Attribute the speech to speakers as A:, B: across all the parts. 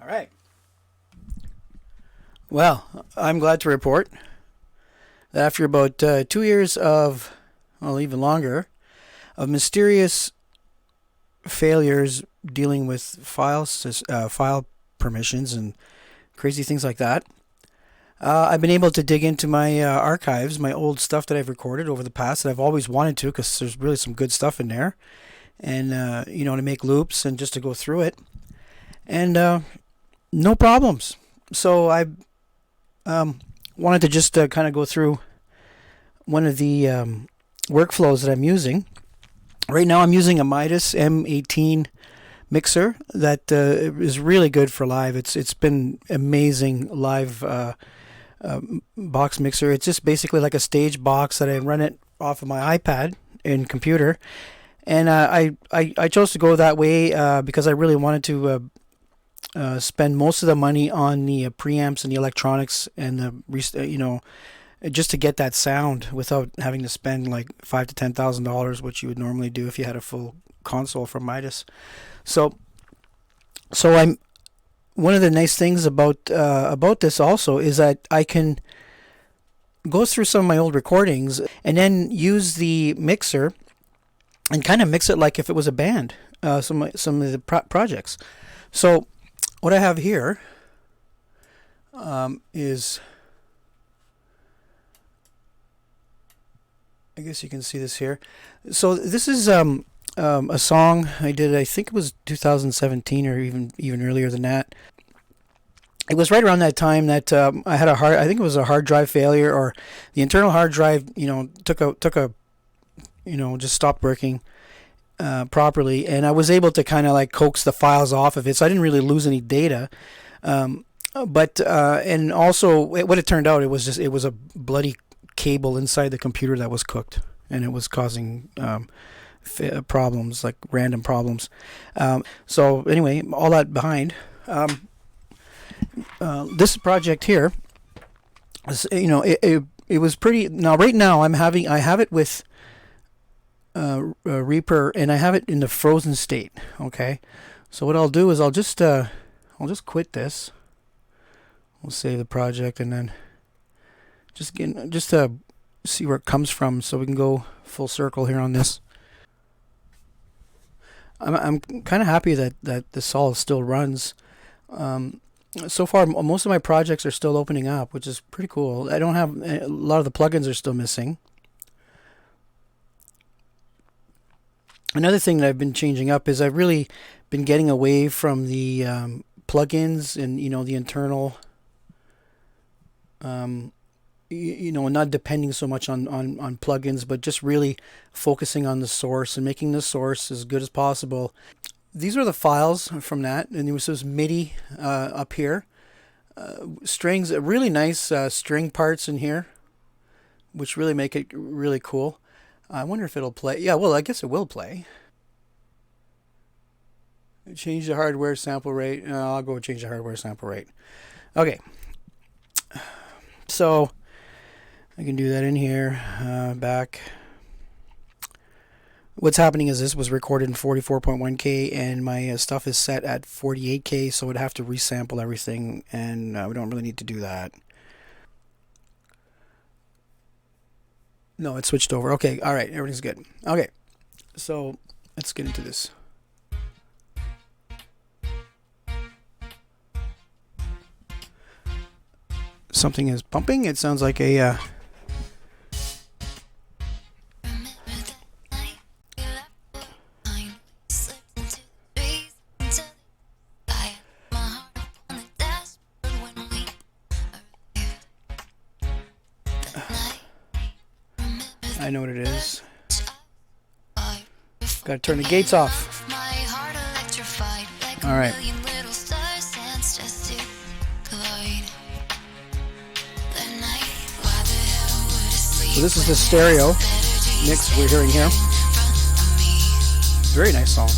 A: All right. Well, I'm glad to report that after about 2 years of, well, even longer, of mysterious failures dealing with file permissions and crazy things like that, I've been able to dig into my archives, my old stuff that I've recorded over the past that I've always wanted to, because there's really some good stuff in there, and to make loops and just to go through it, and no problems. So I wanted to just kind of go through one of the workflows that I'm using. Right now I'm using a Midas M18 mixer that is really good for live. It's been amazing live box mixer. It's just basically like a stage box that I run it off of my iPad and computer. And I chose to go that way because I really wanted to spend most of the money on the preamps and the electronics and the just to get that sound without having to spend like $5,000 to $10,000, which you would normally do if you had a full console from Midas. So I'm one of the nice things about this also is that I can go through some of my old recordings and then use the mixer and kind of mix it like if it was a band. Some of the projects. So what I have here is, I guess you can see this here. So this is a song I did. I think it was 2017 or even earlier than that. It was right around that time that I had I think it was a hard drive failure, or the internal hard drive, just stopped working properly, and I was able to kind of like coax the files off of it, so I didn't really lose any data. But and also what it turned out, it was a bloody cable inside the computer that was cooked, and it was causing problems, like random problems. So anyway, all that behind, this project here, it was pretty. Now right now I have it with Reaper, and I have it in the frozen state. Okay, so what I'll do is I'll just quit this. We'll save the project and then just to see where it comes from, so we can go full circle here on this. I'm kind of happy that this all still runs. So far, most of my projects are still opening up, which is pretty cool. I don't have a lot of the plugins are still missing. Another thing that I've been changing up is I've really been getting away from the plugins and the internal. Not depending so much on plugins, but just really focusing on the source and making the source as good as possible. These are the files from that, and there was this MIDI up here. Strings, really nice string parts in here, which really make it really cool. I wonder if it'll play. Yeah, well, I guess it will play. Change the hardware sample rate. I'll go change the hardware sample rate. Okay. So I can do that in here, back. What's happening is this was recorded in 44.1K, and my stuff is set at 48K, so I'd have to resample everything, and we don't really need to do that. No, it switched over. Okay, all right, everything's good. Okay, so let's get into this. Something is pumping. It sounds like a I know what it is. Gotta turn the gates off. All right. So this is the stereo mix we're hearing here. Very nice song.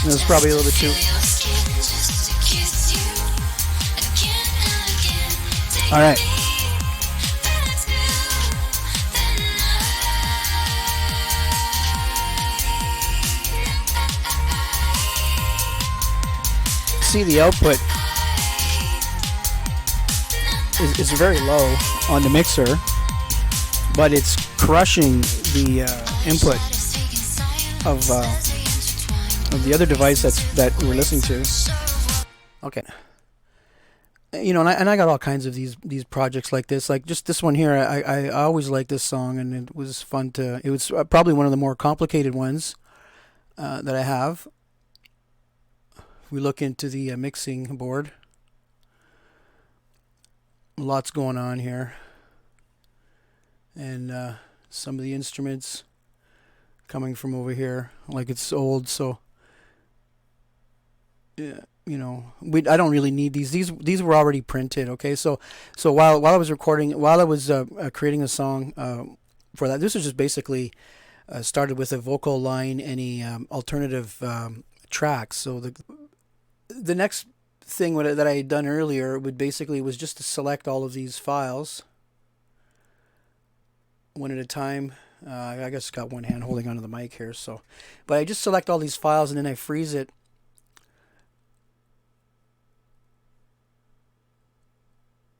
A: And it was probably a little bit too. All right. See, the output is very low on the mixer, but it's crushing the input of the other device that we're listening to. Okay. You know, and I got all kinds of these projects like this. Like just this one here, I always liked this song, and it was fun to. It was probably one of the more complicated ones that I have. We look into the mixing board. Lots going on here, and some of the instruments coming from over here, like it's old. So, yeah, you know, I don't really need these. These were already printed. Okay, so while I was recording, while I was creating a song for that, this was just basically started with a vocal line, any alternative tracks. So the next thing that I had done earlier was just to select all of these files one at a time. I guess got one hand holding onto the mic here, but I just select all these files and then I freeze it.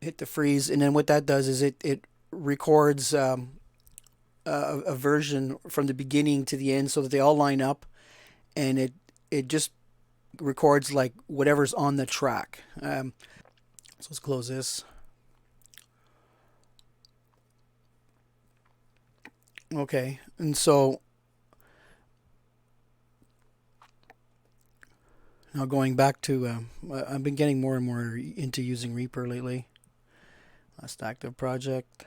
A: Hit the freeze, and then what that does is it records a version from the beginning to the end so that they all line up, and it just records like whatever's on the track. So let's close this. Okay, and so now going back to I've been getting more and more into using Reaper lately. Last active project.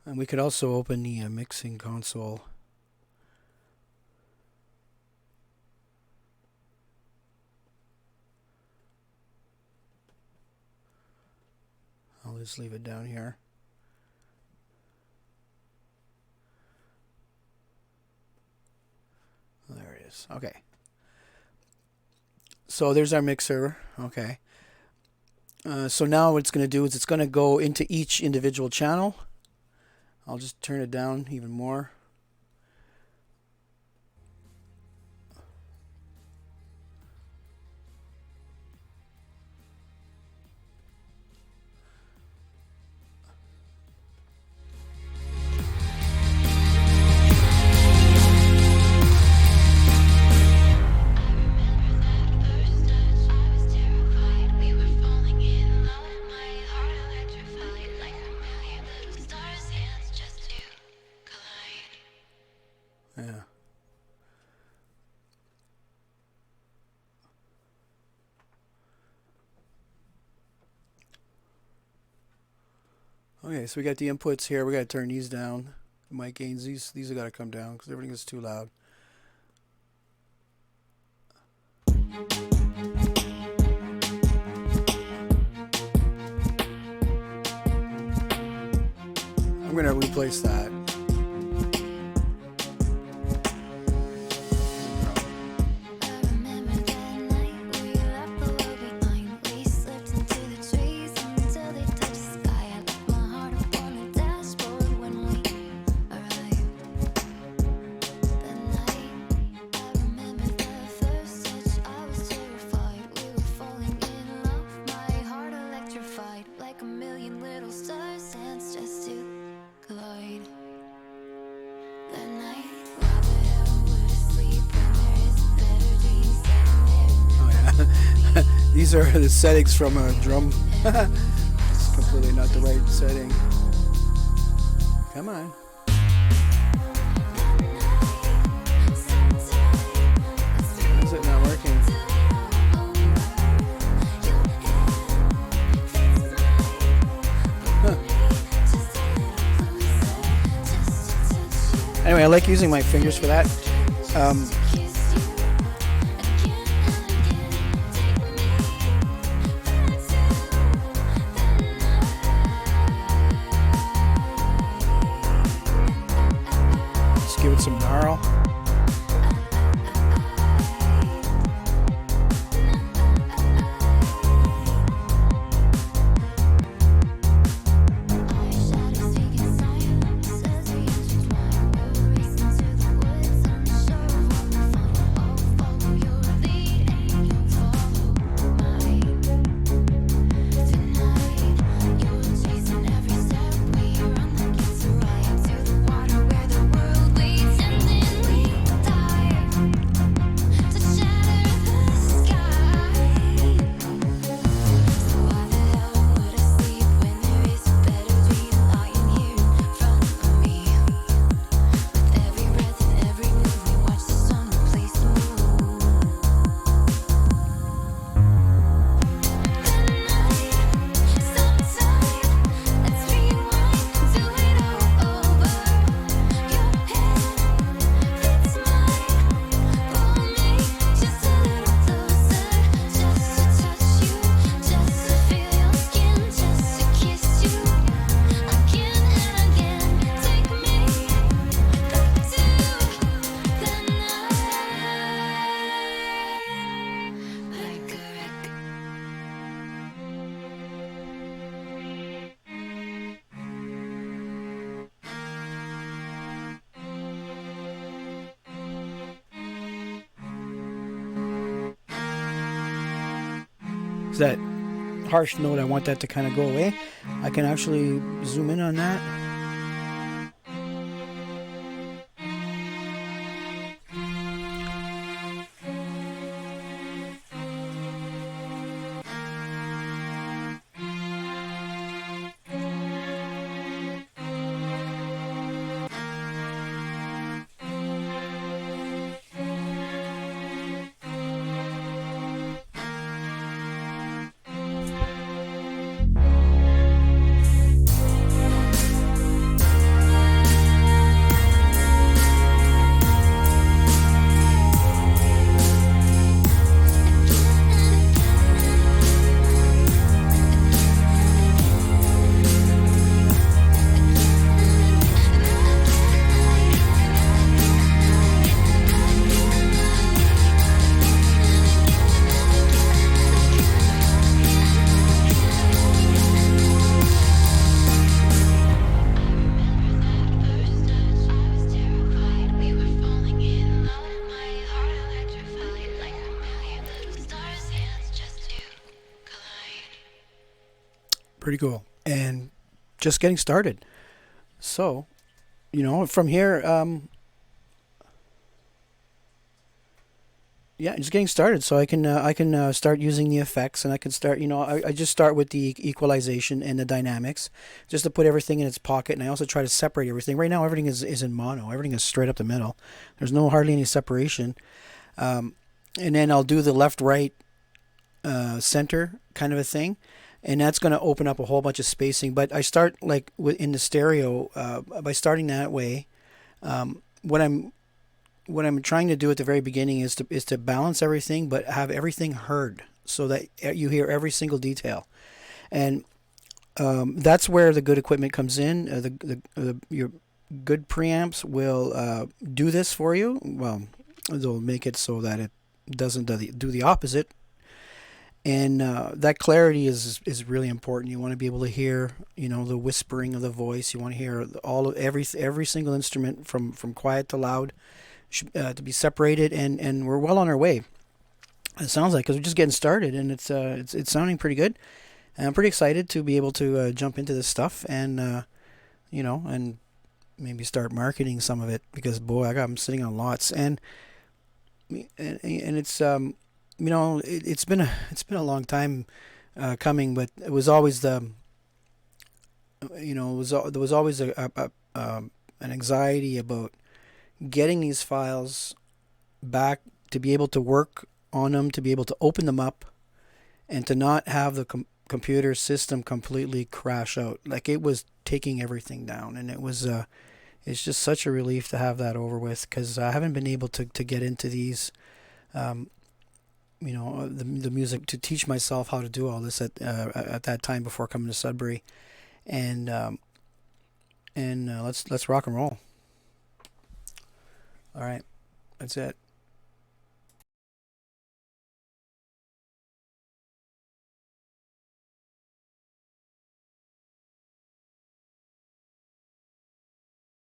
A: And we could also open the mixing console. I'll just leave it down here. There it is. Okay. So there's our mixer. Okay. So now what it's going to do is it's going to go into each individual channel. I'll just turn it down even more. Yeah. Okay, so we got the inputs here. We got to turn these down. The mic gains, these have got to come down because everything is too loud. I'm going to replace that. These are the settings from a drum. It's completely not the right setting. Come on. Why is it not working? Huh. Anyway, I like using my fingers for that. some gnarl. That harsh note, I want that to kind of go away. I can actually zoom in on that. Pretty cool. And just getting started. So, from here, yeah, just getting started. So I can start using the effects, and I can start. I just start with the equalization and the dynamics, just to put everything in its pocket. And I also try to separate everything. Right now, everything is in mono. Everything is straight up the middle. There's hardly any separation. And then I'll do the left, right, center kind of a thing, and that's going to open up a whole bunch of spacing. But I start like in the stereo by starting that way. What I'm trying to do at the very beginning is to balance everything, but have everything heard so that you hear every single detail, and that's where the good equipment comes in. Your good preamps will do this for you. Well, they'll make it so that it doesn't do the opposite. And that clarity is really important. You want to be able to hear, the whispering of the voice. You want to hear every single instrument from quiet to loud, to be separated. And we're well on our way. It sounds like, because we're just getting started, and it's sounding pretty good. And I'm pretty excited to be able to jump into this stuff and and maybe start marketing some of it, because boy, I'm sitting on lots, and it's it's been a long time coming, but it was always there was always an anxiety about getting these files back, to be able to work on them, to be able to open them up, and to not have the computer system completely crash out. Like, it was taking everything down, and it's just such a relief to have that over with, because I haven't been able to get into these the music, to teach myself how to do all this at that time before coming to Sudbury, and let's rock and roll. All right, that's it.